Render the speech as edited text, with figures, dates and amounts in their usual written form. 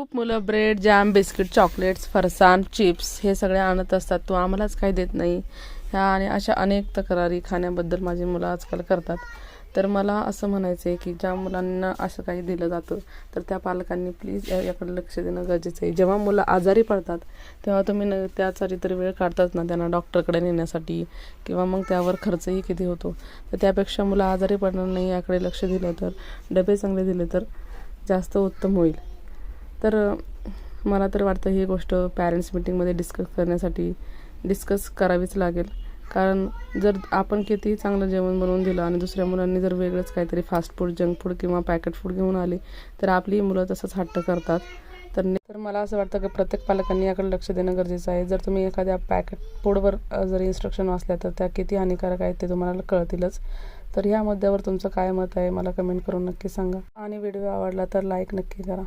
खूप मुलं bread, jam, biscuit, chocolates, फरसाण, chips हे सगळे आणत असतात. तू आम्हालाच काही देत नाही. ह्या आणि अशा अनेक तक्रारी खाण्याबद्दल माझी मुलं आजकाल करतात. तर मला असं म्हणायचं आहे की ज्या मुलांना असं काही दिलं जातं तर त्या पालकांनी प्लीज याकडे लक्ष देणं गरजेचं आहे. जेव्हा मुलं आजारी पडतात तेव्हा तुम्ही त्यासाठी तरी वेळ काढतात ना त्यांना डॉक्टरकडे नेण्यासाठी, किंवा मग त्यावर खर्चही किती होतो. तर त्यापेक्षा मुलं आजारी पडणार नाही याकडे लक्ष दिलं तर, डबे चांगले दिले तर जास्त उत्तम होईल. तर मला तर वाटतं ही गोष्ट पॅरेंट्स मीटिंगमध्ये डिस्कस करावीच लागेल. कारण जर आपण कितीही चांगलं जेवण बनवून दिलं आणि दुसऱ्या मुलांनी जर वेगळंच काहीतरी फास्ट फूड, जंक फूड किंवा पॅकेट फूड घेऊन आले तर आपली मुलं तसंच हट्ट करतात. तर मला असं वाटतं की प्रत्येक पालकांनी याकडे लक्ष देणं गरजेचं आहे. जर तुम्ही एखाद्या पॅकेट फूडवर जर इन्स्ट्रक्शन वाचल्या तर त्या किती हानिकारक आहेत ते तुम्हाला कळतीलच. तर ह्या मुद्द्यावर तुमचं काय मत आहे मला कमेंट करून नक्की सांगा. आणि व्हिडिओ आवडला तर लाईक नक्की करा.